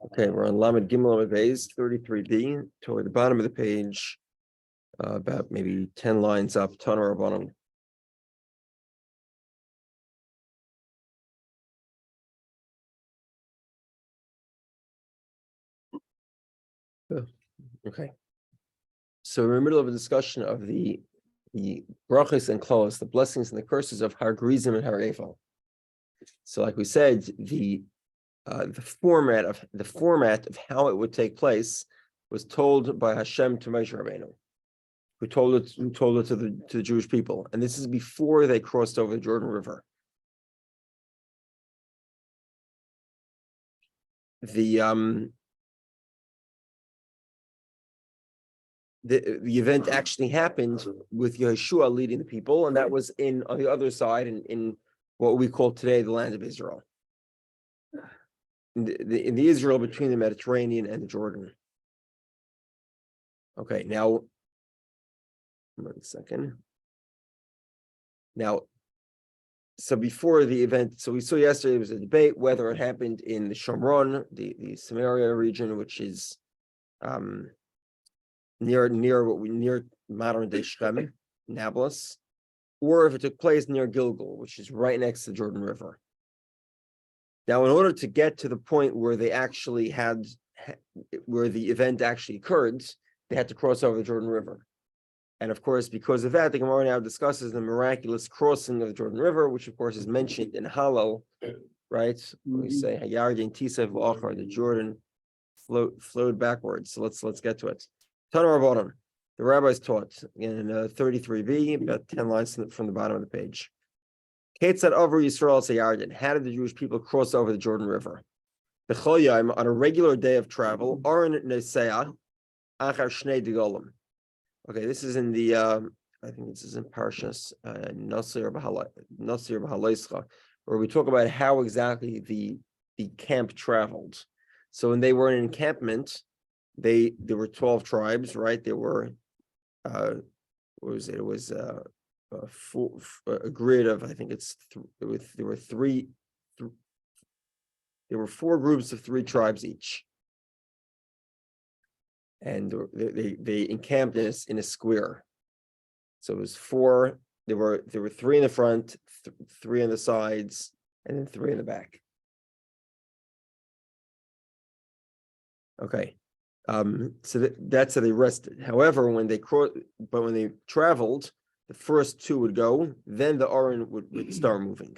Okay, we're on Lamed Gimel Lamed Beis 33b, toward the bottom of the page, about maybe 10 lines up, Tana Rabbanon. Okay. So we're in the middle of a discussion of the brachos and klalos, the blessings and the curses of Har Gerizim and Har Eifel. So like we said, the format of how it would take place was told by Hashem to Moshe Rabbeinu, who told it to the Jewish people, and this is before they crossed over the Jordan River. The event actually happened with Yeshua leading the people, and that was on the other side, in what we call today the land of Israel, in the Israel between the Mediterranean and the Jordan. Okay, now 1 second. Now, so before the event, so we saw yesterday there was a debate whether it happened in the Shomron, the Samaria region, which is near modern day Shechem, Nablus, or if it took place near Gilgal, which is right next to the Jordan River. Now, in order to get to the point where they actually where the event actually occurred, they had to cross over the Jordan River. And of course, because of that, the Gemara now discusses the miraculous crossing of the Jordan River, which of course is mentioned in Hallel, right? We say Hayardin Tisav Achar, the Jordan flowed backwards. So let's get to it. Tana Rabbanon, the rabbis taught in 33b, about 10 lines from the bottom of the page. Ketzad over Yisrael Sayardin. How did the Jewish people cross over the Jordan River? The Cholyim, on a regular day of travel, Aron Neseah Achar Shnei Degolim. Okay, this is in the I think this is in Parshas Nasir B'Halaischa, where we talk about how exactly the camp traveled. So when they were in encampment, there were 12 tribes, right? There were what was it? It was a grid of, I think there were 4 groups of 3 tribes each, and they encamped in a square. So it was 4. There were 3 in the front, 3 on the sides, and then 3 in the back. Okay. So that's how they rested. However, when they traveled, the first 2 would go, then the Aron would start moving.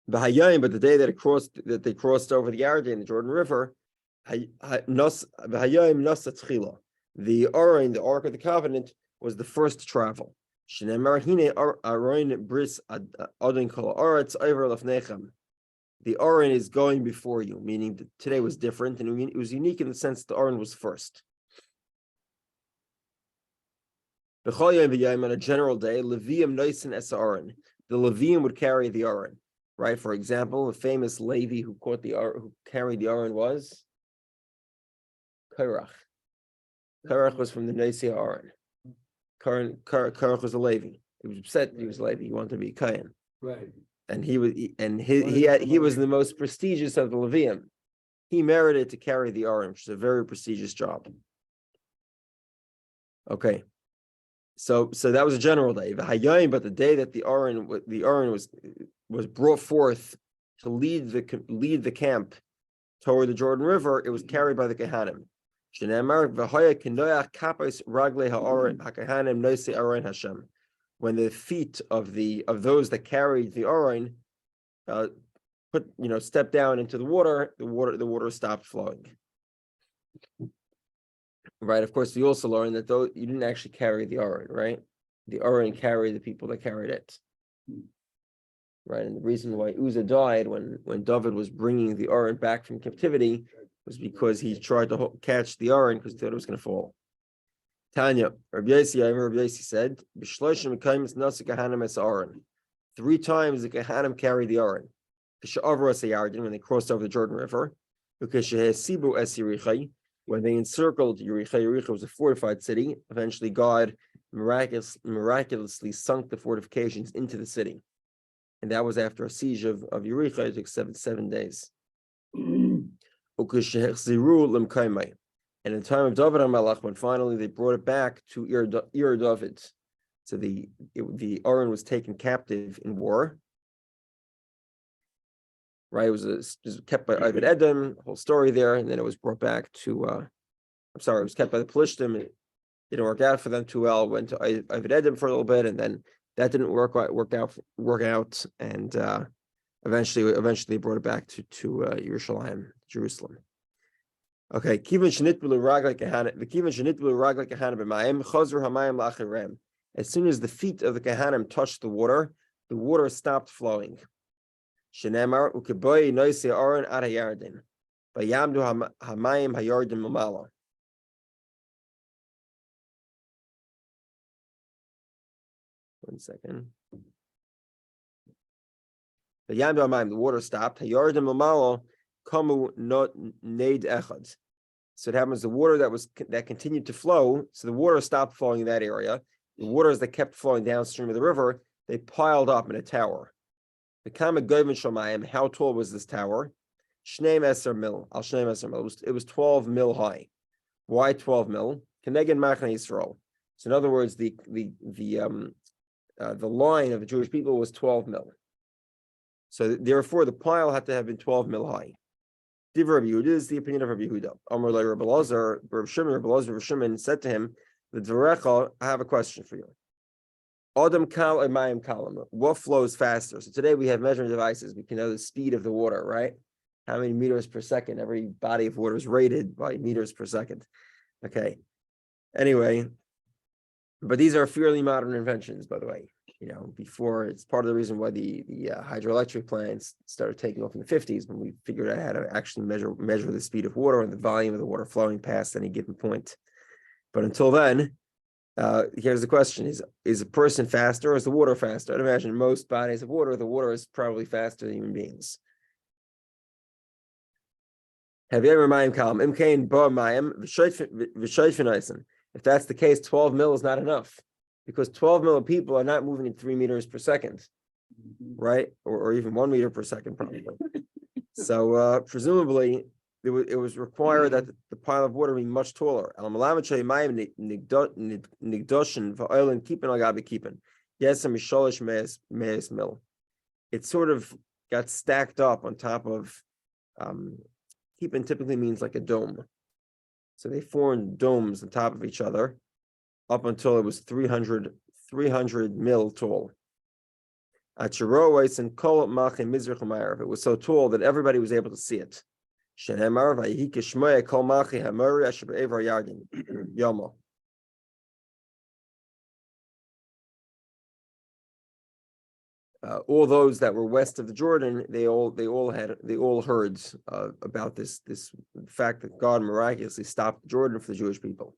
But the day that they crossed over the Yarden, the Jordan River, the Aron, the Ark of the Covenant, was the first to travel. The Aron is going before you, meaning that today was different, and it was unique in the sense that the Aron was first. On a general day, the Levium would carry the Aron. Right, for example, the famous Levi who carried the Aron was Korach. Korach was from the Nesia Aron. Korach was a Levi. He was upset that he was Levi. He wanted to be Kayan. Right. And he was the most prestigious of the Levium. He merited to carry the Aron, which is a very prestigious job. Okay. So that was a general day. But the day that the Aron was brought forth to lead the camp toward the Jordan River, it was carried by the Kehanim. When the feet of those that carried the Aron stepped down into the water stopped flowing. Right. Of course, we also learned that though you didn't actually carry the Aron, right? The Aron carried the people that carried it. Right. And the reason why Uzzah died when David was bringing the Aron back from captivity was because he tried to catch the Aron because he thought it was going to fall. Tanya, Rabbi Yossi said, 3 times the Kehanim carried the Aron. When they crossed over the Jordan River, when they encircled Yericho. Yericho was a fortified city. Eventually, God miraculously sunk the fortifications into the city. And that was after a siege of Yericho. It took 7 days. And in the time of David HaMelech, when finally they brought it back to Ir David, so the Aron was taken captive in war. Right, it was kept by Ovid Edom, whole story there, and then it was brought back to. It was kept by the Pelishtim. It didn't work out for them too well. Went to Ovid Edom for a little bit, and then that didn't work out, and eventually they brought it back to Yerushalayim, Jerusalem. Okay, as soon as the feet of the Kehanim touched the water stopped flowing. Shenemar ukeboy noise Aron ad hayardin, vayamdu hamayim hayardim mamala. One second. Vayamdu hamayim, the water stopped. Hayardim mamala kamu not neid echad. So it happens the water that continued to flow. So the water stopped flowing in that area. The waters that kept flowing downstream of the river, they piled up in a tower. The Kama Goyman Shomayim, how tall was this tower? Shneim Eser Mil, Al Shneim Eser Mil. It was 12 mil high. Why 12 mil? Keneged Machne Yisrael. So in other words, the line of the Jewish people was 12 mil. So therefore, the pile had to have been 12 mil high. Div Rabbi Yehudah is the opinion of Rabbi Yehudah. Amar Lai Rabbi Lazar, Rabbi Shimon said to him, "The Dvarecha, I have a question for you. Adam kal and mayim kalam. What flows faster?" So today we have measuring devices. We can know the speed of the water, right? How many meters per second? Every body of water is rated by meters per second. Okay. Anyway, but these are fairly modern inventions, by the way. Before, it's part of the reason why the hydroelectric plants started taking off in the 50s, when we figured out how to actually measure the speed of water and the volume of the water flowing past any given point. But until then, here's the question: is a person faster, or is the water faster? I'd imagine most bodies of water, the water is probably faster than human beings. Have you ever mayim kalam? Imkain ba mayim v'shayfinaisen. If that's the case, 12 mil is not enough, because 12 million people are not moving at 3 meters per second, right? Or even 1 meter per second, probably. So presumably, it was required that the pile of water be much taller. It sort of got stacked up on top of, kippin typically means like a dome. So they formed domes on top of each other up until it was 300 mil tall. It was so tall that everybody was able to see it. All those that were west of the Jordan, they all heard about this fact that God miraculously stopped the Jordan for the Jewish people.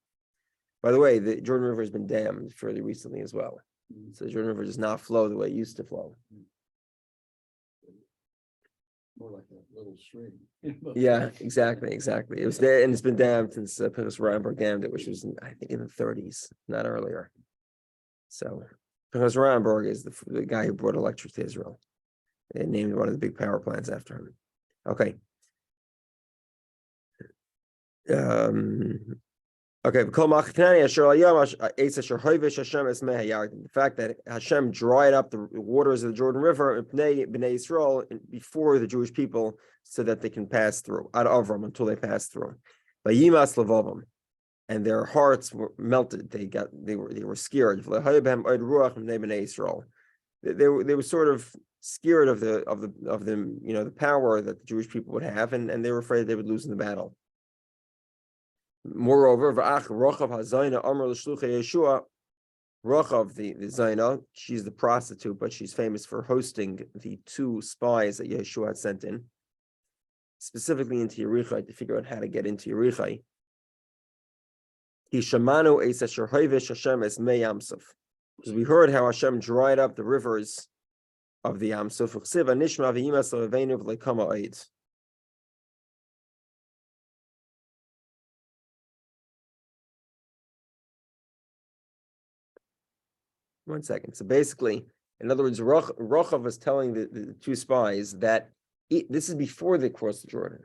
By the way, the Jordan River has been dammed fairly recently as well. So the Jordan River does not flow the way it used to flow. More like a little stream. Yeah, exactly. It was there, and it's been dammed since Pinchas Rambam dammed it, which was I think in the 30s, not earlier. So Pinchas Rambam is the guy who brought electricity to Israel. They named one of the big power plants after him. Okay. Okay, the fact that Hashem dried up the waters of the Jordan River before the Jewish people, so that they can pass through ad avram, until they pass through. And their hearts were melted. They were scared. They were sort of scared of the power that the Jewish people would have, and they were afraid they would lose in the battle. Moreover, Rochav the Zaina, she's the prostitute, but she's famous for hosting the 2 spies that Yeshua had sent in, specifically into Yericho, to figure out how to get into Yericho. Because we heard how Hashem dried up the rivers of the Yam Suf. One second. So basically, In other words, Rochav was telling the two spies that this is before they crossed the Jordan.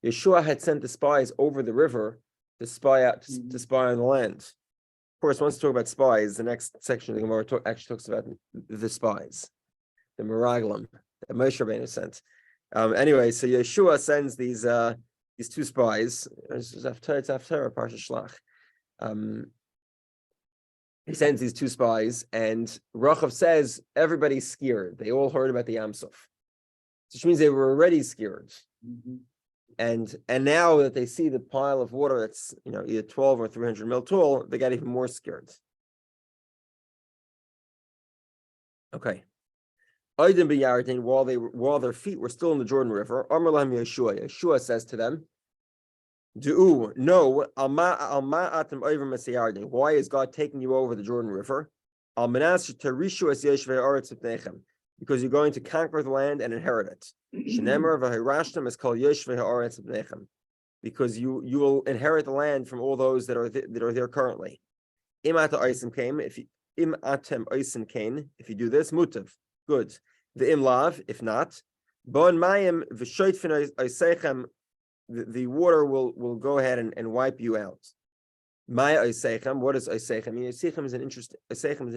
Yeshua had sent the spies over the river to spy out to spy on the land. Of course, once we talk about spies, the next section of the Gemara actually talks about the spies, the Meraglim that Moshe Rabbeinu sent. Anyway, so Yeshua sends these two spies. It's Haftarah Parsha Shlach. He sends these two spies, and Rachav says everybody's scared. They all heard about the Yam Suf, which means they were already scared. And now that they see the pile of water that's either 12 or 300 mil tall, they got even more scared. Okay. Oidim b'Yarden, while their feet were still in the Jordan River, Amar lahem Yeshua. Yeshua says to them, no, why is God taking you over the Jordan River? Because you're going to conquer the land and inherit it. Because you will inherit the land from all those that are there currently. If you do this, mutav, good. The imlav, if not, the water will go ahead and wipe you out. Maya Oisechem, what is Oisechem? I mean, Oisechem is an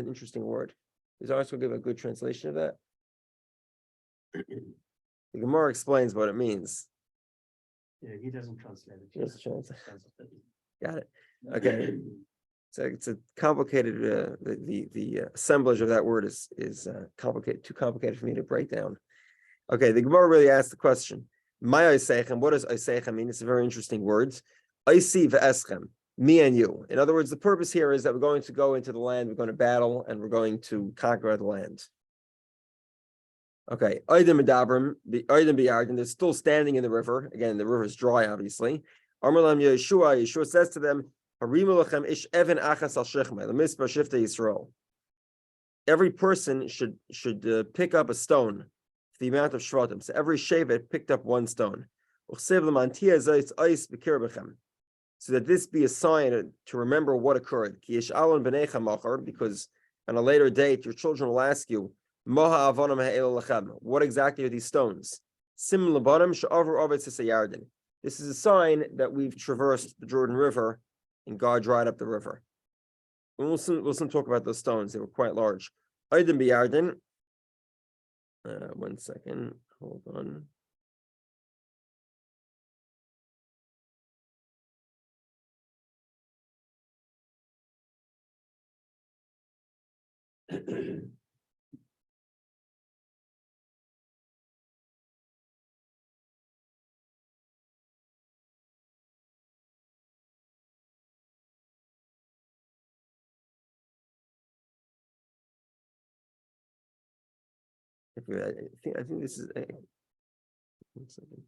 interesting word. Does also give a good translation of that? The Gemara explains what it means. Yeah, he doesn't translate it. He doesn't translate. Got it. Okay. So it's a complicated. The assemblage of that word is complicated, too complicated for me to break down. Okay, the Gemara really asked the question. My Oisechem, what does Oisechem mean? It's a very interesting word. Oisi ve'eschem, me and you. In other words, the purpose here is that we're going to go into the land, we're going to battle, and we're going to conquer the land. Okay, Oidim Medabrim, the Oidim B'Yarden, they're still standing in the river. Again, the river is dry, obviously. Amar lahem Yeshua says to them, Harimu lachem ish even achas al shechma, l'mispa shifta Yisrael. Every person should pick up a stone, the amount of shvatim. So every shevet picked up one stone. So that this be a sign to remember what occurred. Because on a later date, your children will ask you, what exactly are these stones? This is a sign that we've traversed the Jordan River and God dried up the river. We'll soon talk about those stones. They were quite large. One second, hold on. I think this is. One second.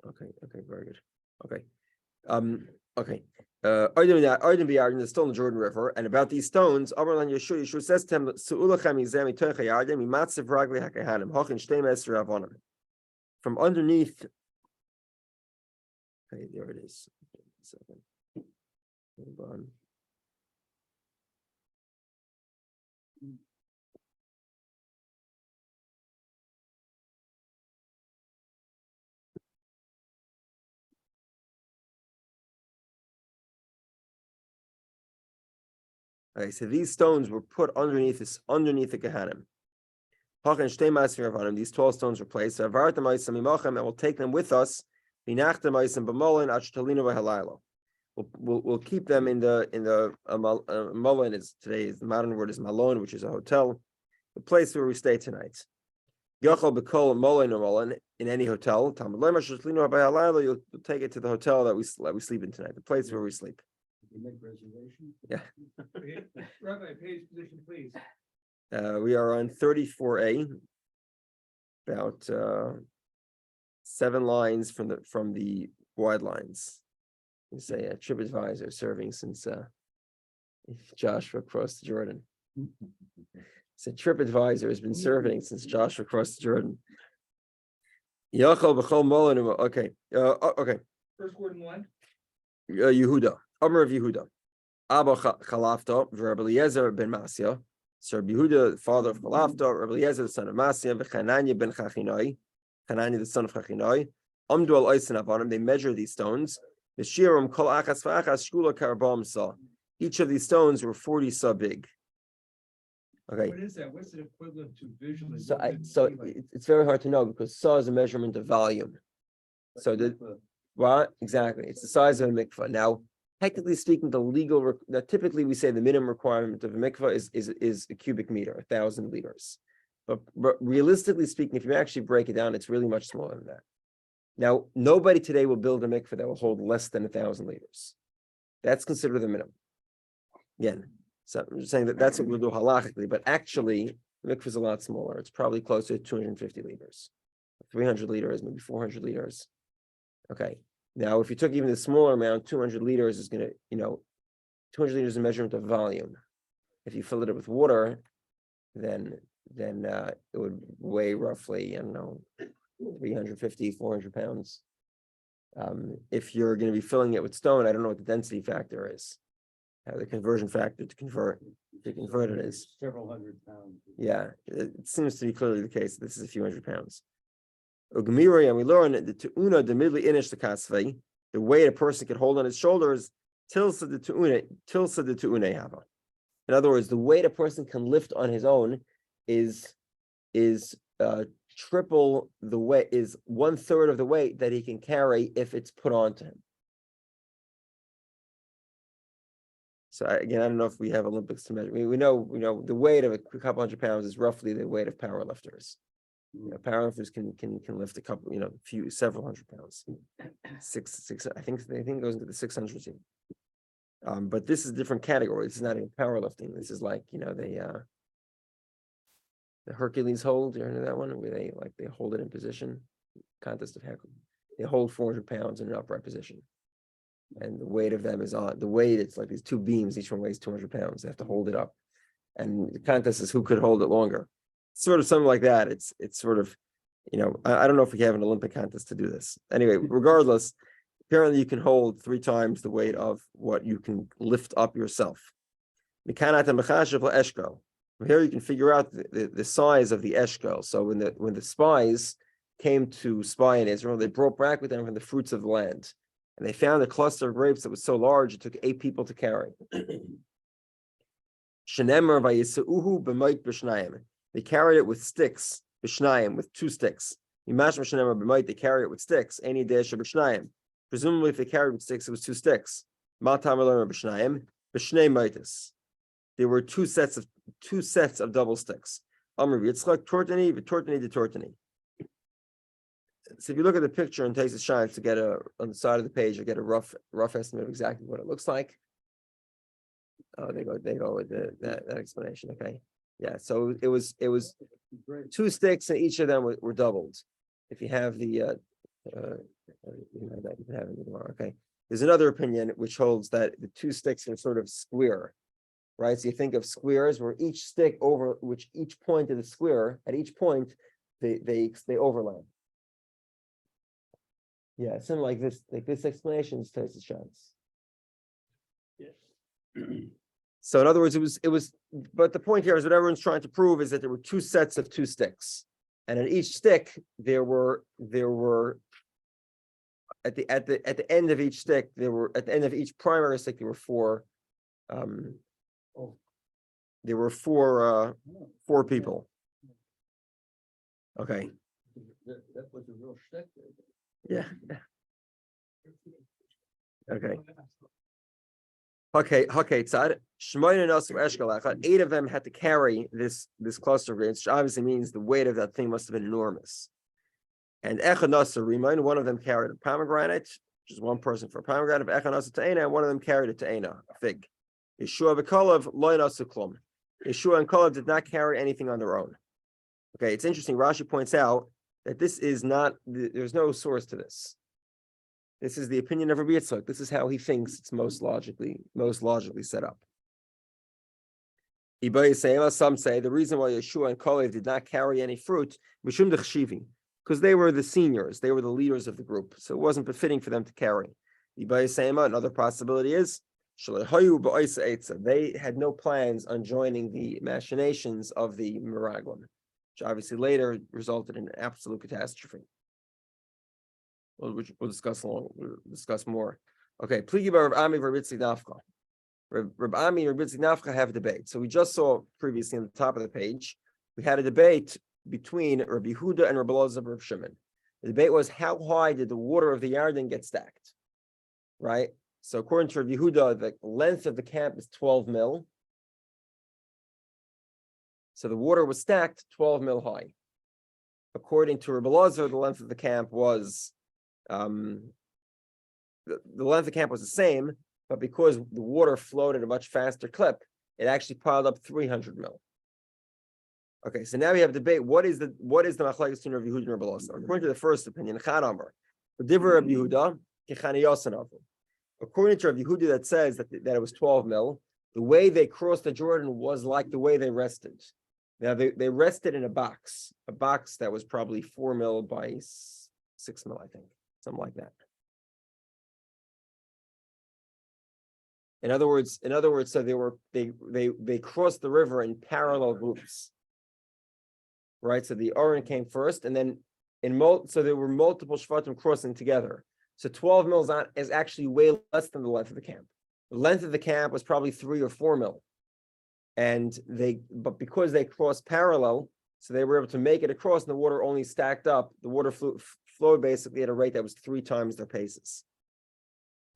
Okay, very good. Okay. Okay. Arden B'Yarden is still in the Jordan River, and about these stones, Yeshua says to him, from underneath. Okay, there it is. Second. Hold on. Okay, so these stones were put underneath the Kehanim. These 12 stones were placed. And we'll take them with us. We'll keep them in the Mullen is today. The modern word is Malone, which is a hotel, the place where we stay tonight. In any hotel. You'll take it to the hotel that we sleep in tonight, the place where we sleep. You make reservation? Yeah. Rabbi, page position, please. We are on 34A, about 7 lines from the wide lines. You say a TripAdvisor serving since Joshua crossed the Jordan. So TripAdvisor has been serving since Joshua crossed the Jordan. Okay. Okay. First word in line. Yehudah. Amar of Yehudah. Abba Chalafta, Rabbi Eliezer ben Masya. So Rabbi Yehudah, the father of Chalafta, Rabbi Eliezer, the son of Masya, V'Chananya ben Chachinai, Chananya, the son of Chachinai. Amdu al Oisen Avanim, they measure these stones. V'Shiram Kol Achas V'Achas Shkula Karabam Sa. Each of these stones were 40 sa big. Okay. What is that? What's it equivalent to visually? So, What would it so be like? it's very hard to know because sa is a measurement of volume. So what exactly? It's the size of a mikvah. Now, technically speaking, now typically we say the minimum requirement of a mikvah is a cubic meter, 1,000 liters. But realistically speaking, if you actually break it down, it's really much smaller than that. Now, nobody today will build a mikvah that will hold less than 1,000 liters. That's considered the minimum. Again, so I'm just saying that's what we'll do halachically, but actually, the mikvah is a lot smaller. It's probably closer to 250 liters, 300 liters, maybe 400 liters. Okay. Now, if you took even the smaller amount, 200 liters is going to, 200 liters is a measurement of volume. If you fill it up with water, then it would weigh roughly, 350, 400 pounds. If you're going to be filling it with stone, I don't know what the density factor is. The conversion factor to convert it is Several hundred pounds. Yeah, it seems to be clearly the case. This is a few hundred pounds. Ugmiri, and we learn that the tu'una the midli inish the kasvei, the weight a person can hold on his shoulders, tilsa the tu'una hava. In other words, the weight a person can lift on his own is triple the weight, is 1/3 of the weight that he can carry if it's put onto him. So again, I don't know if we have Olympics to measure. We know the weight of a couple hundred pounds is roughly the weight of powerlifters. Powerlifters can lift a couple, several hundred pounds. Six. I think it goes into the 600 team. But this is a different category. This is not even powerlifting. This is like the Hercules hold. You know that one where they hold it in position. Contest of Hercules. They hold 400 pounds in an upright position. And the weight of them is on the weight. It's like these two beams, each one weighs 200 pounds. They have to hold it up. And the contest is who could hold it longer. Sort of something like that. It's sort of, I don't know if we have an Olympic contest to do this. Anyway, regardless, apparently you can hold 3 times the weight of what you can lift up yourself. Here you can figure out the size of the eshkel. So when the spies came to spy in Israel, they brought back with them from the fruits of the land. And they found a cluster of grapes that was so large, it took 8 people to carry. They carried it with sticks, with 2 sticks. They carried it with sticks. Presumably, if they carried with sticks, it was 2 sticks. There were 2 sets of double sticks. So if you look at the picture and takes a shine to get on the side of the page, you get a rough estimate of exactly what it looks like. Oh, they go with that explanation. Okay, yeah. So it was 2 sticks, and each of them were doubled. If you have the you can have it tomorrow. Okay. There's another opinion which holds that the 2 sticks are sort of square, right? So you think of squares where each stick over which each point of the square at each point they overlap. Yeah, something like this explanation is Tosfos shots. Yes. So in other words, it was, but the point here is what everyone's trying to prove is that there were 2 sets of 2 sticks, and at each stick there were at the end of each stick at the end of each primary stick there were 4. There were 4 people. Okay. That was a real stick. Yeah. Okay. Okay. Tzad. 8 of them had to carry this cluster of grapes, which obviously means the weight of that thing must have been enormous. And Echad Nasa Rimain, one of them carried a pomegranate, which is one person for a pomegranate. Echad Nasa Ta'ena, and one of them carried a Ta'ena, a fig. Yeshua B'Kolav Lo Nasa Klum. Yeshua and Kollel did not carry anything on their own. Okay, it's interesting. Rashi points out that this is not, there's no source to this. This is the opinion of Rabbi Yitzchak. This is how he thinks it's most logically set up. Some say the reason why Yeshua and Kollel did not carry any fruit, because they were the seniors, they were the leaders of the group, so it wasn't befitting for them to carry. Another possibility is They had no plans on joining the machinations of the Meraglim, which obviously later resulted in an absolute catastrophe. We'll discuss more. Okay, Pligi bar Rav Ami Rav Yitzchak Nafcha. Rav Ami and Rav Yitzchak Nafcha have a debate. So we just saw previously on the top of the page, we had a debate between Rabbi Yehudah and Rabbi Elazar and Rav Shimon. The debate was, how high did the water of the Yarden get stacked? Right? So according to Rabbi Yehudah, the length of the camp is 12 mil. So the water was stacked 12 mil high. According to Rabbi Elazar, the length of the camp was the length of the camp was the same, but because the water flowed at a much faster clip, it actually piled up 300 mil. Okay, so now we have a debate. What is the machlekes between Rabbi Yehudah and Rabbi Elazar? According to the first opinion, Chad Amar, Divrei Rabbi Yehudah, Kichani Yosanavu. According to Rabbi Yehudah, that says that it was 12 mil. The way they crossed the Jordan was like the way they rested. Now they rested in a box that was probably 4 mil by 6 mil, I think, something like that. In other words, so they crossed the river in parallel groups. Right, so the Oren came first, and then so there were multiple Shvatim crossing together. So 12 mil is actually way less than the length of the camp. The length of the camp was probably 3 or 4 mil, but because they crossed parallel, so they were able to make it across, and the water only stacked up. The water flowed basically at a rate that was 3 times their paces.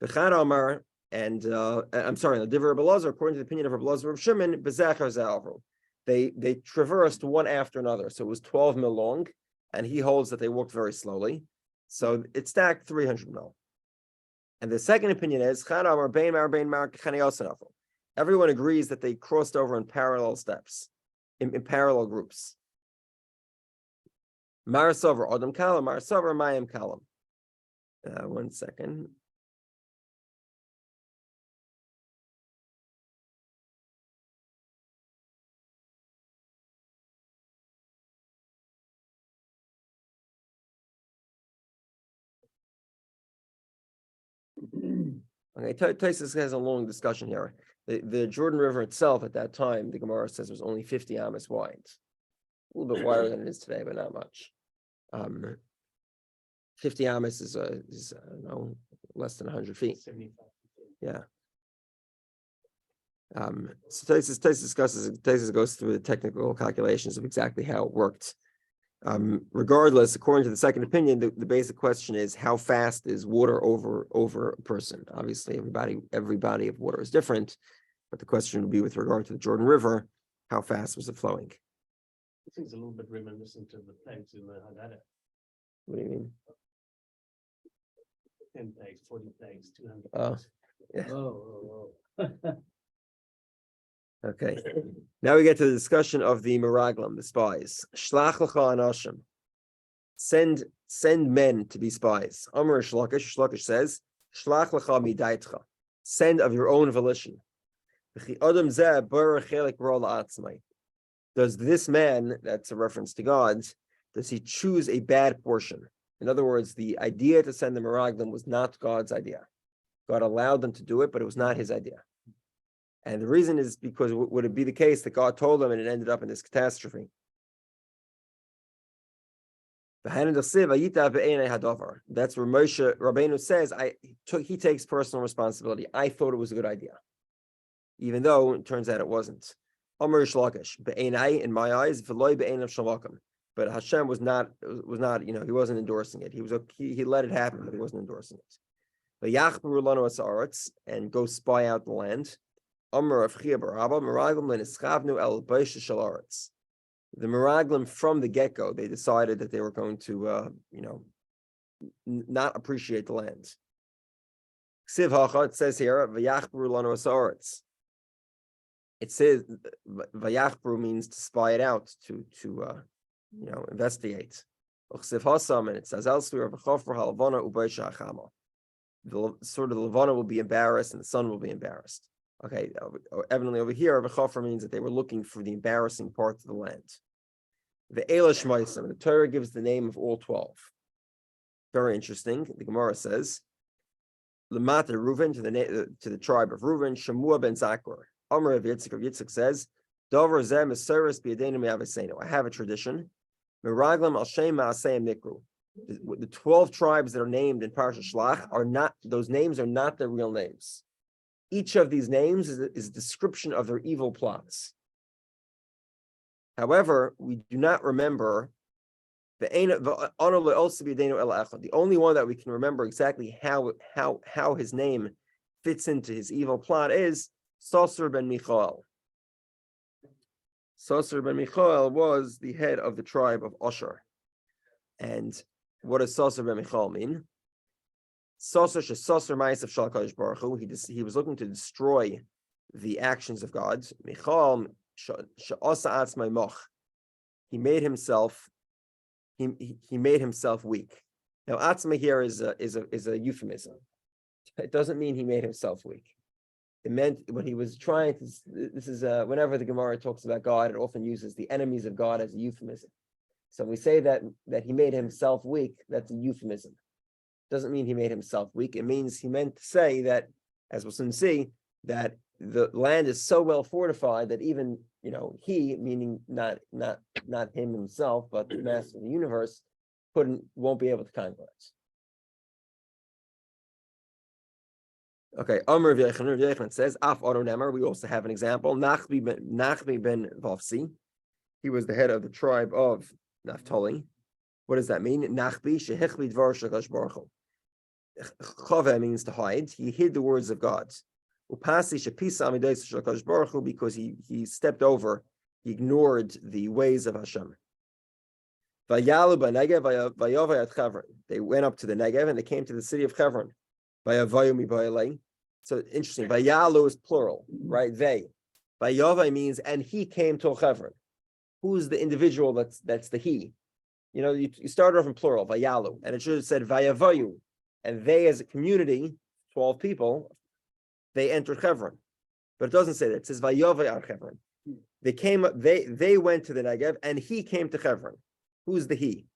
The Chad Amar and I'm sorry, the Divrei Rabbi Elazar, according to the opinion of Rabbi Elazar Rav Shimon, Bezachar Zalru. They traversed one after another. So it was 12 mil long, and he holds that they walked very slowly. So it stacked 300 mil. And the second opinion is, everyone agrees that they crossed over in parallel steps, in parallel groups. Marasover, Adam Kalam, Marasover, Mayim Kalam. 1 second. Okay, Taisus has a long discussion here. The Jordan River itself at that time, the Gemara says, was only 50 amas wide. A little bit wider than it is today, but not much. 50 amas is less than 100 feet. 75 feet. Yeah. So Taisus goes through the technical calculations of exactly how it worked. Regardless, according to the second opinion, the basic question is, how fast is water over a person? Obviously, every body of water is different, but the question would be with regard to the Jordan River, how fast was it flowing? It seems a little bit reminiscent of the plagues in the Haggadah. What do you mean? 10 plagues, 40 plagues, 200 plagues. Yeah. Oh. Okay. Now we get to the discussion of the Meraglim, the spies. Shlach lecha anashim. Send men to be spies. Amar Shlakish says, Shlach lecha midaitcha. Send of your own volition. Does this man, that's a reference to God, does he choose a bad portion? In other words, the idea to send the Meraglim was not God's idea. God allowed them to do it, but it was not his idea. And the reason is because would it be the case that God told them and it ended up in this catastrophe? That's where Moshe Rabbeinu says, he takes personal responsibility. I thought it was a good idea, even though it turns out it wasn't. Amar Shlakish, in my eyes, but Hashem was not, he wasn't endorsing it. He let it happen, but he wasn't endorsing it. And go spy out the land. The Meraglim from the get-go, they decided that they were going to, not appreciate the land. It says here, it says Vayachbru means to spy it out, to investigate. And it says elsewhere, sort of the Levana will be embarrassed and the sun will be embarrassed. Okay, evidently over here, V'chofar means that they were looking for the embarrassing parts of the land. The Eilish Ma'asim, the Torah gives the name of all 12. Very interesting. The Gemara says, Lamata Reuven to the tribe of Reuven, Shemua ben Zakor. Amar of Yitzchak says, Dover zeh meseres b'yadeinu me'avosenu. I have a tradition. Meraglam al shem ma'aseh mikru. The 12 tribes that are named in Parashat Shlach are not, those names are not their real names. Each of these names is a description of their evil plots. However, we do not remember the only one that we can remember exactly how his name fits into his evil plot is Sosur ben Michael. Sosur ben Michael was the head of the tribe of Asher. And what does Sosur ben Michael mean? Sosur shesosur ma'asav shel HaKadosh Baruch Hu. He was looking to destroy the actions of God. Michael she'asa atzmai moch. He made himself weak. Now, atzma here is a euphemism. It doesn't mean he made himself weak. It meant when he was trying to. This is whenever the Gemara talks about God, it often uses the enemies of God as a euphemism. So when we say that he made himself weak, that's a euphemism. Doesn't mean he made himself weak. It means he meant to say that, as we'll soon see, that the land is so well fortified that even he, meaning not him himself, but the master of the universe, won't be able to conquer it. Okay, Amr of Yechon says, Af Odo Nemer, we also have an example. Nachbi ben Vovsi. He was the head of the tribe of Naphtali. What does that mean? Nachbi shehichli dvar shakadosh baruch hu. Chave means to hide. He hid the words of God. Upasi shepisa amidos shakadosh baruch hu, because he stepped over, he ignored the ways of Hashem. Vayalu b'negev vayovayat Chevron. They went up to the Negev and they came to the city of Chevron. Vayavoyumi b'alei. So interesting. Vayalu is plural, right? They. Vayovay means and he came to Chevron. Who's the individual that's the he? You started off in plural, vayalu, and it should have said vayavoyu, and they as a community, 12 people, they entered Chevron, but it doesn't say that. It says vayovay al Chevron. They went to the Negev, and he came to Chevron. Who's the he?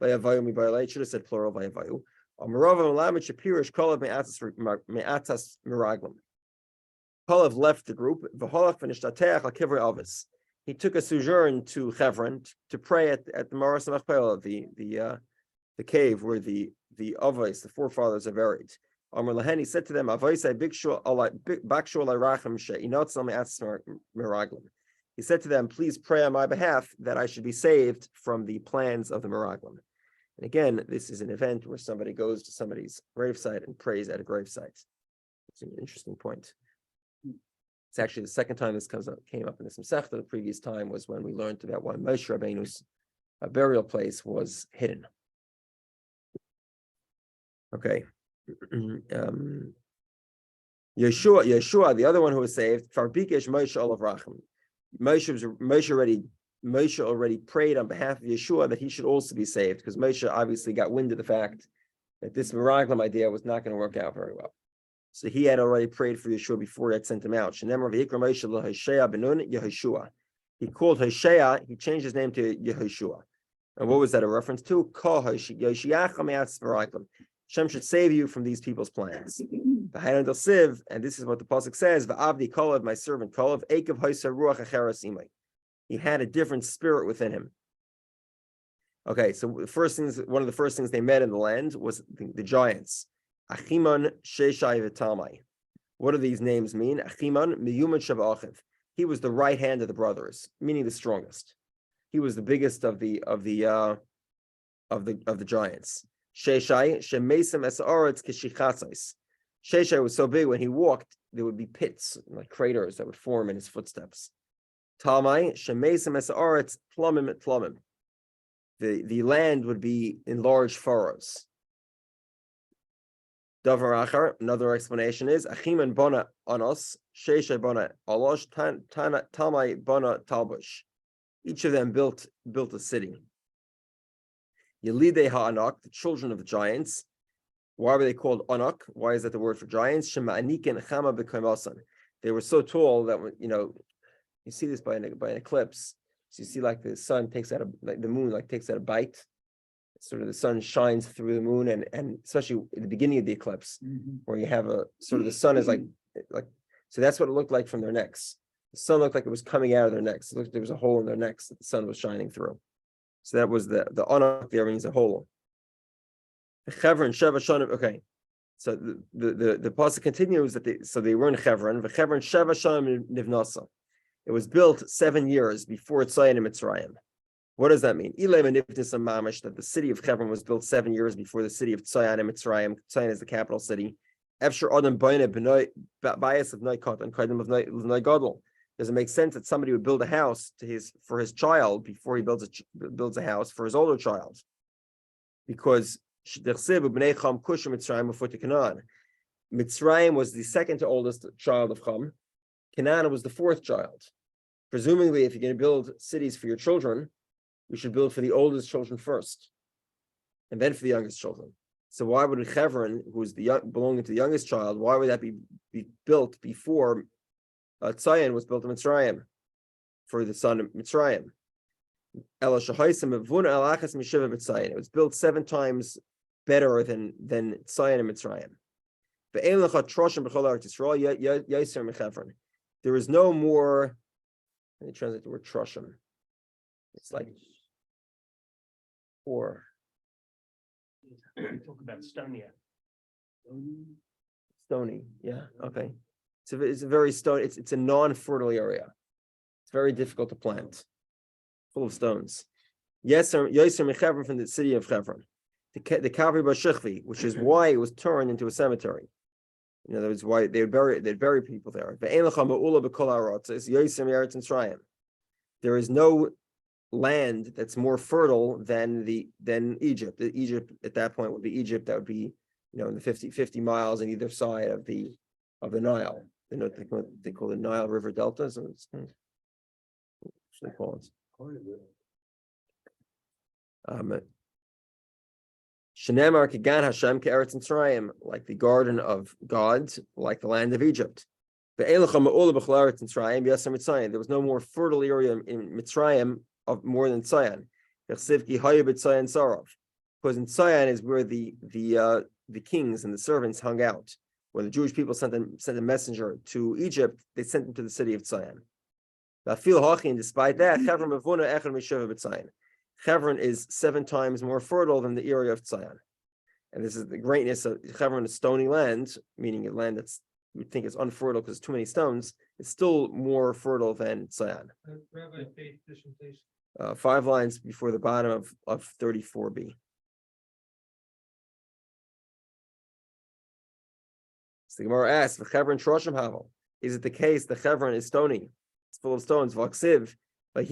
Vayavoyu mi b'alei. It should have said plural vayavoyu. Kollel left the group. He took a sojourn to Chevron to pray at the Maras Machpelah, the cave where the Avos, the forefathers, are buried. He said to them, he said to them, please pray on my behalf that I should be saved from the plans of the Meraglim. And again, this is an event where somebody goes to somebody's gravesite and prays at a gravesite. It's an interesting point. It's actually the second time this came up in the Masechta. The previous time was when we learned about why Moshe Rabbeinu's burial place was hidden. Okay. Yeshua, the other one who was saved, Farbikesh Moshe Olav Racham. Moshe already prayed on behalf of Yeshua that he should also be saved, because Moshe obviously got wind of the fact that this Meraglim idea was not going to work out very well. So he had already prayed for Yeshua before he had sent him out. He called Hoshea, he changed his name to Yehoshua. And what was that a reference to? Hashem should save you from these people's plans. And this is what the pasuk says, V'avdi Kollel, my servant Kollel, Eikav Hoysa Ruach Acheres Imai. He had a different spirit within him. Okay, so one of the first things they met in the land was the giants. Achiman, Sheshai, V'Talmai. What do these names mean? Achiman, Miyuman Shabbachiv. He was the right hand of the brothers, meaning the strongest. He was the biggest of the giants. Sheshai, Shemesem Esaretz Kishichatzais. Sheshai was so big when he walked, there would be pits, like craters that would form in his footsteps. Talmai, Shemesem Esaretz Plumim et Plumim. The land would be in large furrows. Davar Achar, another explanation is Achiman Bona Anos, Sheshai Bona Alosh, Talmai Bona Talbush. Each of them built a city. Yelidei Ha'anak, the children of the giants. Why were they called Anak? Why is that the word for giants? Shema Anikin Chama B'Kaimasan. They were so tall that you see this by an eclipse. So you see like the sun takes out the moon takes out a bite, sort of the sun shines through the moon, and especially at the beginning of the eclipse, where you have a sort of the sun is like so that's what it looked like from their necks. The sun looked like it was coming out of their necks. It looked like there was a hole in their necks that the sun was shining through. So that was the anak there means a hole. The Chevron Sheva Shanim. Okay, so the pasuk continues that they were in Chevron. The Chevron Sheva Shanim Nivnasa. It was built 7 years before Tzayin and Mitzrayim. What does that mean? That the city of Chevron was built 7 years before the city of Tzayin and Mitzrayim. Tzayin is the capital city. Does it make sense that somebody would build a house for his child before he builds a house for his older child? Because Mitzrayim was the second to oldest child of Cham. Canaan was the fourth child. Presumably, if you're going to build cities for your children, you should build for the oldest children first, and then for the youngest children. So why would Chevron, who's belonging to the youngest child, why would that be built before Tzayin was built in Mitzrayim for the son of Mitzrayim? It was built 7 times better than Tzayin and Mitzrayim. There is no more. Let me translate the word troshim. It's like or. We talk about stonier. Stony, yeah, okay. It's a very stony. It's a non-fertile area. It's very difficult to plant, full of stones. Yoser Mechevron from the city of Chevron, the Kavri Bashikvi, which is why it was turned into a cemetery. In other words, why they'd bury people there. There is no land that's more fertile than Egypt. Egypt at that point would be Egypt. That would be, in the 50 miles on either side of the Nile. They call the Nile River Delta. So it's, what should they call it? Shenemar Kigan Hashem Ke'eretz Mitzrayim, like the garden of God, like the land of Egypt. There was no more fertile area in Mitzrayim of more than Tzayin. Because in Tzayin is where the kings and the servants hung out. When the Jewish people sent a messenger to Egypt, they sent him to the city of Tzayin. Despite that, Chevron is 7 times more fertile than the area of Tzayin. And this is the greatness of Chevron, a stony land, meaning a land that's we think is unfertile because too many stones. It's still more fertile than Tzayin. Rabbi, faith dissertation. 5 lines before the bottom of 34b. So the Gemara asks, "Chevron Troshim Havel." Is it the case the Chevron is stony? It's full of stones. V'aksiv. So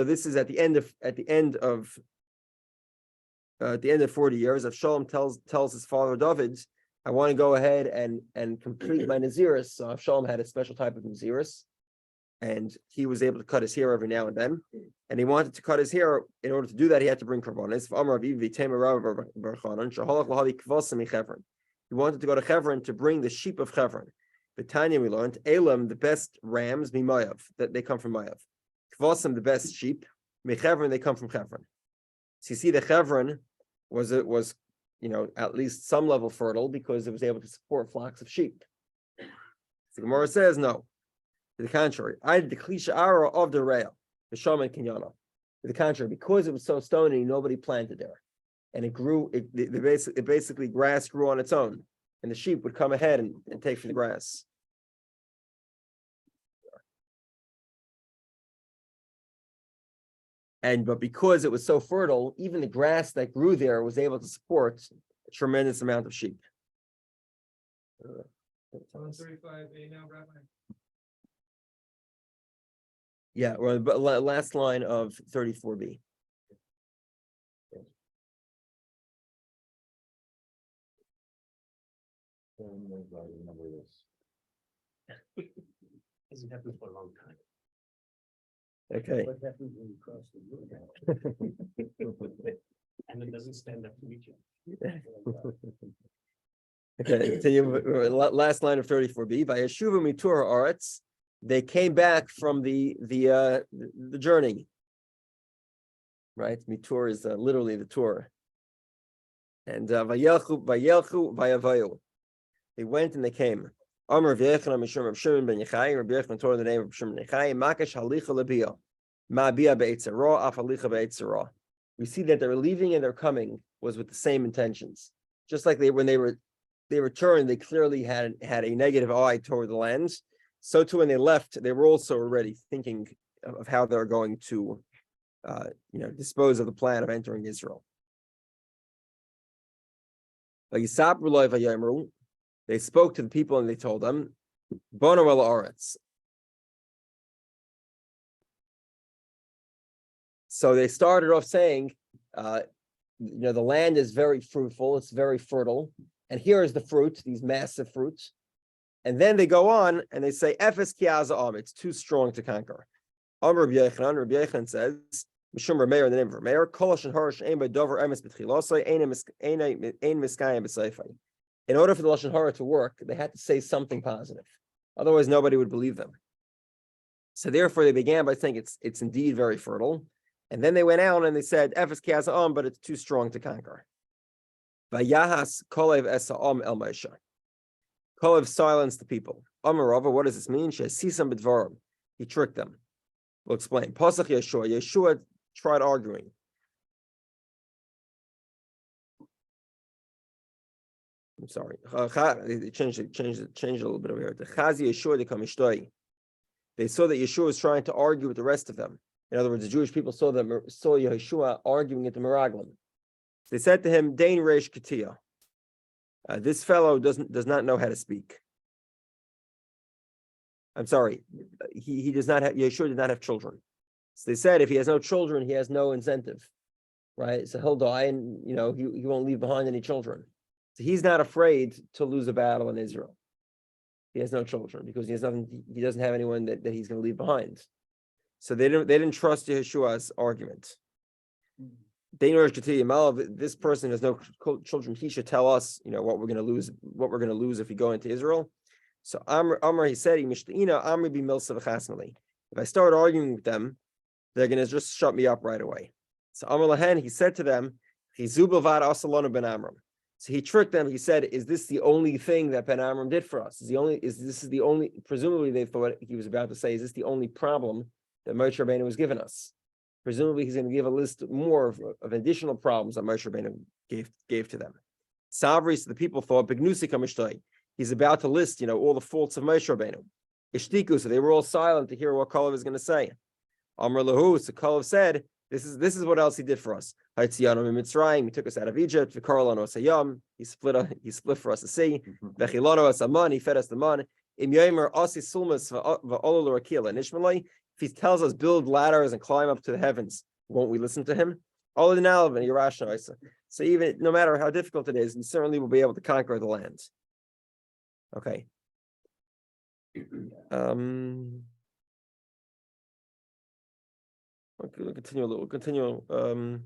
this is at the end of 40 years. Avshalom tells his father David, I want to go ahead and complete my Naziris. So Avshalom had a special type of Naziris, and he was able to cut his hair every now and then. And he wanted to cut his hair. In order to do that, he had to bring korbanos. He wanted to go to Chevron to bring the sheep of Chevron. The Tanya we learned, Elam, the best rams, Mimayav, that they come from Mayav. Kvasim, the best sheep, Mechevron, they come from Chevron. So you see, the Chevron was at least some level fertile because it was able to support flocks of sheep. The Gemara says no. To the contrary, I did the Klisha Ara of the rail, the Shaman Kinyana. To the contrary, because it was so stony, nobody planted there. And it grew, basically grass grew on its own, and the sheep would come ahead and take from the grass. But because it was so fertile, even the grass that grew there was able to support a tremendous amount of sheep. 135A now, Rabbi. Yeah, well, but last line of 34b. Hasn't happened for a long time. Okay. What happens when you cross the road? And it doesn't stand up to each other. Okay, continue. Last line of 34b. Vayeshuva mitur aretz they came back from the journey. Right, mitur is literally the tour. And vayelchu vayavayu. They went and they came. Amar v'yechon mishum Rav Shimon ben Yochai. Rabbi Yochanan told the name of Rav Shimon ben Yochai. Makash halicha lebia, ma bia be'etzara, af halicha be'etzara. We see that their leaving and their coming was with the same intentions. Just like when they returned, they clearly had a negative eye toward the land. So too, when they left, they were also already thinking of how they're going to, dispose of the plan of entering Israel. They spoke to the people and they told them, Bono el Aretz. So they started off saying, the land is very fruitful, it's very fertile, and here is the fruit, these massive fruits. And then they go on and they say, Efes kiaza it's too strong to conquer. Rabbi Yochanan says, Mishum Rameir in the name of Rameir, Kolosh and Harish aim by Dover Emes B'Tchilosai, Ein Miskayim B'Seifai. In order for the Lashon Hara to work, they had to say something positive. Otherwise, nobody would believe them. So therefore, they began by saying it's indeed very fertile. And then they went out and they said, Efes Kiaza'am, but it's too strong to conquer. Vayahas Kolev Esa'am El Moshe. Kolev silenced the people. Amarava, what does this mean? She'asisam b'dvarim. He tricked them. We'll explain. Pasach Yeshua. Yeshua tried arguing. I'm sorry. They changed it a little bit over here. The Chazi Yeshua de Kamishtoi. They saw that Yeshua was trying to argue with the rest of them. In other words, the Jewish people saw Yeshua arguing at the Meraglim. They said to him, Dain Reish Katia. This fellow does not know how to speak. I'm sorry, he does not have, Yeshua did not have children. So they said if he has no children, he has no incentive, right? So he'll die and, he won't leave behind any children. So he's not afraid to lose a battle in Israel. He has no children because he doesn't have anyone that he's going to leave behind. So they didn't trust Yeshua's argument. This person has no children. He should tell us, what we're going to lose if we go into Israel. So Amr, he said, if I start arguing with them, they're going to just shut me up right away. So Amr Lahen, he said to them, so he tricked them. He said, is this the only thing that Ben Amram did for us? Presumably they thought he was about to say, is this the only problem that Moshe Rabbeinu was giving us? Presumably he's going to give a list more of additional problems that Moshe Rabbeinu gave to them. Savri, so the people thought, he's about to list, all the faults of Moshe Rabbeinu. Ishtiku, so they were all silent to hear what Kollel was going to say. Amr lahu, so Kollel said, this is what else he did for us. He took us out of Egypt. He split for us the sea. He fed us the man. If he tells us build ladders and climb up to the heavens, won't we listen to him? So even no matter how difficult it is, we certainly will be able to conquer the land. Okay. We'll continue a little. We'll continue. We'll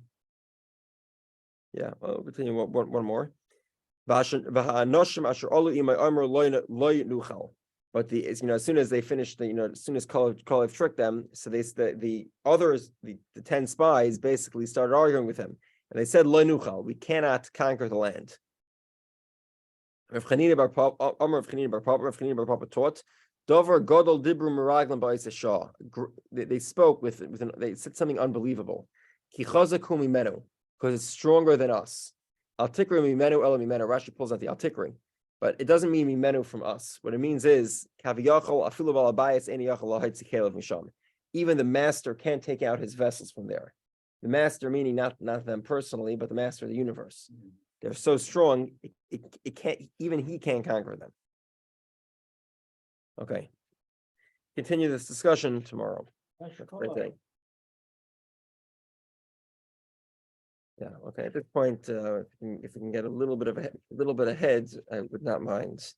continue one more. But as soon as they finished, as soon as Kollel tricked them, so the others, the 10 spies, basically started arguing with him, and they said, "Lo nuchal, we cannot conquer the land." Rav Chanina bar Papa taught, Dover Godol Dibru Meraglim Ba'is Shah. They spoke they said something unbelievable. Ki chazaku mimenu, because it's stronger than us. Al tikru mimenu ela mimenu. Rashi pulls out the al tikru, but it doesn't mean mimenu from us. What it means is kaviyachol afilu balabayis eni yachol lahayt zikelev misham. Even the master can't take out his vessels from there. The master meaning not them personally, but the master of the universe. They're so strong, it can't, even he can't conquer them. Okay. Continue this discussion tomorrow. Great day. Yeah, okay. At this point, if we can get a little bit ahead, I would not mind.